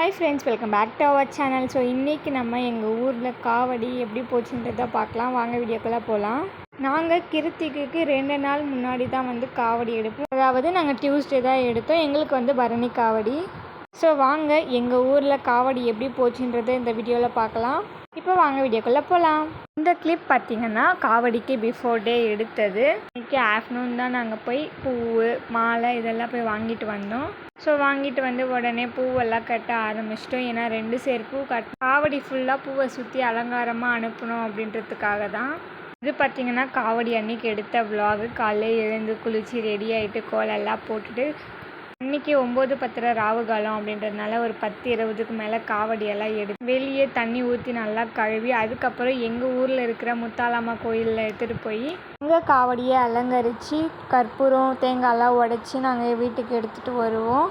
Hi friends, welcome back to our channel. So இன்றைக்கி நம்ம எங்கள் ஊரில் காவடி எப்படி போச்சுன்றதை பார்க்கலாம். வாங்க வீடியோக்குள்ளே போகலாம். நாங்கள் கிருத்திகைக்கு 2 நாள் முன்னாடி தான் காவடி எடுப்போம். அதாவது நாங்கள் டியூஸ்டே தான் எடுத்தோம். எங்களுக்கு பரணி காவடி. ஸோ வாங்க எங்கள் ஊரில் காவடி எப்படி போச்சுன்றதை இந்த வீடியோவில் பார்க்கலாம். இப்போ வாங்க வீடியோக்குள்ளே போகலாம். இந்த கிளிப் பார்த்திங்கன்னா காவடிக்கு பிஃபோர் டே எடுத்தது. இன்றைக்கி ஆஃப்டர்நூன் தான் நாங்கள் போய் பூ மாலை இதெல்லாம் போய் வாங்கிட்டு வந்தோம். ஸோ வாங்கிட்டு உடனே பூவெல்லாம் கட்ட ஆரம்பிச்சிட்டோம். ஏன்னா 2 சேர் பூ காவடி ஃபுல்லாக பூவை சுற்றி அலங்காரமாக அனுப்பணும் அப்படின்றதுக்காக தான். இது பார்த்திங்கன்னா காவடி அன்றைக்கி எடுத்த விலாகு. காலையில் எழுந்து குளித்து ரெடி ஆகிட்டு கோலெல்லாம் போட்டுட்டு அன்றைக்கி 9:10 ராவு காலம் அப்படின்றதுனால ஒரு 10:20க்கு மேலே காவடியெல்லாம் எடுத்து வெளியே தண்ணி ஊற்றி நல்லா கழுவி அதுக்கப்புறம் எங்கள் ஊரில் இருக்கிற முத்தாலம்மா கோயிலில் எடுத்துகிட்டு போய் அங்கே காவடியை அலங்கரித்து கற்பூரம் தேங்காயெல்லாம் உடச்சி நாங்கள் வீட்டுக்கு எடுத்துகிட்டு வருவோம்.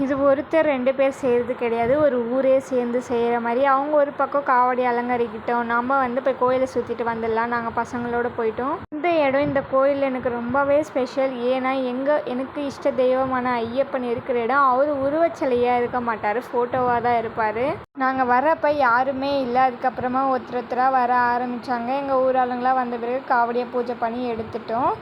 இது ஒருத்தர் 2 பேர் செய்கிறது கிடையாது, ஒரு ஊரே சேர்ந்து செய்கிற மாதிரி. அவங்க ஒரு பக்கம் காவடி அலங்கரிக்கிட்டோம், நம்ம போய் கோயிலை சுற்றிட்டு வந்துடலாம். நாங்கள் பசங்களோடு போயிட்டோம். இந்த இடம், இந்த கோயில் எனக்கு ரொம்பவே ஸ்பெஷல். ஏன்னா எனக்கு இஷ்ட தெய்வமான ஐயப்பன் இருக்கிற இடம். அவர் உருவச்சிலையாக இருக்க மாட்டார், ஃபோட்டோவாக தான் இருப்பார். நாங்கள் வரப்போ யாருமே இல்லை. அதுக்கப்புறமா ஒருத்தராக வர ஆரம்பித்தாங்க. எங்கள் ஊராளுங்களாம் வந்த பிறகு காவடியை பூஜை பண்ணி எடுத்துட்டோம்.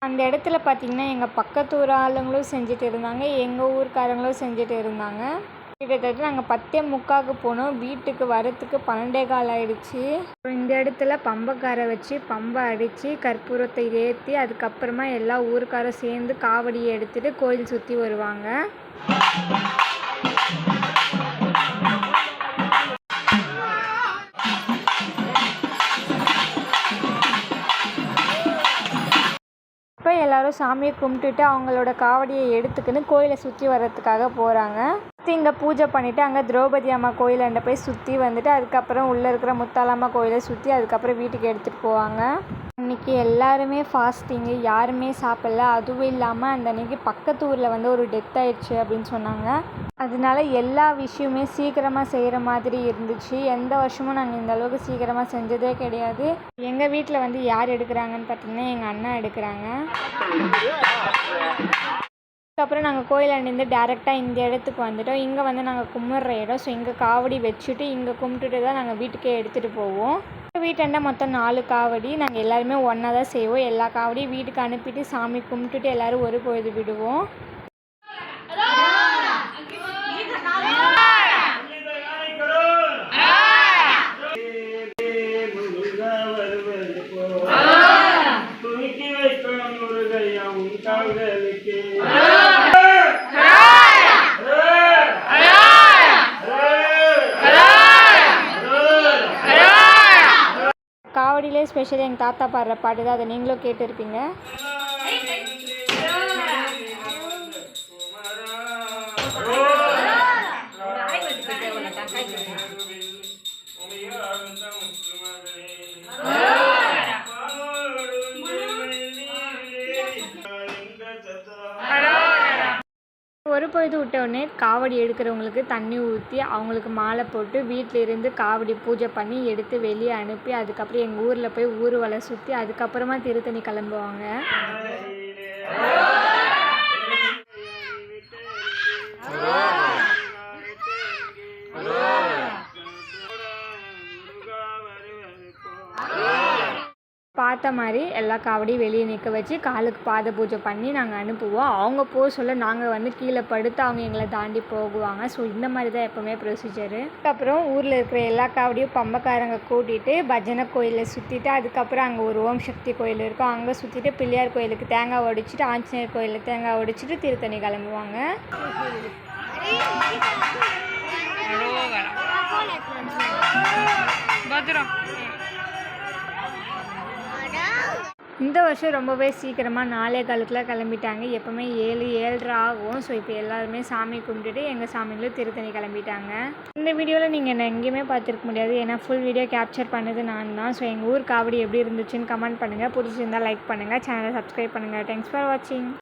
அந்த இடத்துல பார்த்திங்கன்னா எங்கள் பக்கத்து ஊர் ஆளுங்களும் செஞ்சுட்டு இருந்தாங்க, எங்கள் ஊர்க்காரங்களும் செஞ்சுட்டு இருந்தாங்க. கிட்டத்தட்ட நாங்கள் 10:45 போனோம். வீட்டுக்கு வரத்துக்கு 12:15 ஆகிடுச்சு. இந்த இடத்துல பம்பக்காரை வச்சு பம்பை அடித்து கற்பூரத்தை ஏற்றி அதுக்கப்புறமா எல்லா ஊருக்காரும் சேர்ந்து காவடியை எடுத்துகிட்டு கோயில் சுற்றி வருவாங்க. இப்போ எல்லோரும் சாமியை கும்பிட்டுட்டு அவங்களோட காவடியை எடுத்துக்கின்னு கோயிலை சுற்றி வர்றதுக்காக போகிறாங்க. இங்கே பூஜை பண்ணிவிட்டு அங்கே திரௌபதி அம்மா கோயிலாண்ட போய் சுற்றி அதுக்கப்புறம் உள்ளே இருக்கிற முத்தாலம்மா கோயிலை சுற்றி அதுக்கப்புறம் வீட்டுக்கு எடுத்துகிட்டு போவாங்க. அன்றைக்கி எல்லாருமே ஃபாஸ்டிங்கு, யாருமே சாப்பிடல. அதுவும் இல்லாமல் அந்த அன்றைக்கி பக்கத்து ஊரில் ஒரு டெத் ஆயிடுச்சு அப்படின்னு சொன்னாங்க. அதனால எல்லா விஷயமே சீக்கிரமாக செய்கிற மாதிரி இருந்துச்சு. எந்த வருஷமும் நாங்கள் இந்த அளவுக்கு சீக்கிரமாக செஞ்சதே கிடையாது. எங்கள் வீட்டில் யார் எடுக்கிறாங்கன்னு பார்த்திங்கன்னா எங்கள் அண்ணா எடுக்கிறாங்க. அதுக்கப்புறம் நாங்கள் கோயிலாண்டிருந்து டேரெக்டாக இந்த இடத்துக்கு வந்துட்டோம். இங்கே நாங்கள் கும்பிட்ற இடம். ஸோ இங்கே காவடி வச்சுட்டு இங்கே கும்பிட்டுட்டு தான் நாங்கள் வீட்டுக்கே எடுத்துகிட்டு போவோம். வீட்டாண்ட மொத்தம் 4 காவடி. நாங்கள் எல்லாருமே ஒன்றா தான் செய்வோம். எல்லா காவடியும் வீட்டுக்கு அனுப்பிட்டு சாமி கும்பிட்டுட்டு எல்லோரும் ஒரு பொழுது விடுவோம். காவடியிலே ஸ்பெஷலி எங்கள் தாத்தா பாடுற பாட்டு தான், அதை நீங்களும் கேட்டுருப்பீங்க. ஒரு பொழுது விட்டவுடனே காவடி எடுக்கிறவங்களுக்கு தண்ணி ஊற்றி அவங்களுக்கு மாலை போட்டு வீட்டிலிருந்து காவடி பூஜை பண்ணி எடுத்து வெளியே அனுப்பி அதுக்கப்புறம் எங்கள் ஊரில் போய் ஊர்வலம் சுற்றி அதுக்கப்புறமா திருத்தணி கிளம்புவாங்க. பார்த்த மாதிரி எல்லா காவடியும் வெளியே நிற்க வச்சு காலுக்கு பாத பூஜை பண்ணி நாங்கள் அனுப்புவோம். அவங்க போக சொல்ல நாங்கள் கீழே படுத்து அவங்க எங்களை தாண்டி போகுவாங்க. ஸோ இந்த மாதிரி தான் எப்போவுமே ப்ரொசீஜரு. அதுக்கப்புறம் ஊரில் இருக்கிற எல்லா காவடியும் பம்பக்காரங்க கூட்டிகிட்டு பஜனை கோயிலில் சுற்றிட்டு அதுக்கப்புறம் அங்கே ஒரு ஓம் சக்தி கோயில் இருக்கும், அங்கே சுற்றிட்டு பிள்ளையார் கோயிலுக்கு தேங்காய் உடைச்சிட்டு ஆஞ்சநேயர் கோயிலில் தேங்காய் உடைச்சிட்டு திருத்தணி கிளம்புவாங்க. இந்த வருஷம் ரொம்பவே சீக்கிரமாக 4:15 கிளம்பிட்டாங்க. எப்போவுமே 7, 7:30 ஆகும். ஸோ இப்போ எல்லாருமே சாமி கும்பிட்டுட்டு எங்கள் சாமிங்களும் திருத்தணி கிளம்பிட்டாங்க. இந்த வீடியோவில் நீங்கள் என்ன எங்கேயுமே பார்த்துருக்க முடியாது. ஏன்னா ஃபுல் வீடியோ கேப்சர் பண்ணது நான் தான். ஸோ எங்கள் ஊர் காவடி எப்படி இருந்துச்சுன்னு கமெண்ட் பண்ணுங்கள். பிடிச்சிருந்தால் லைக் பண்ணுங்கள். சேனலை சப்ஸ்கிரைப் பண்ணுங்கள். தேங்க்ஸ் ஃபார் வாட்சிங்.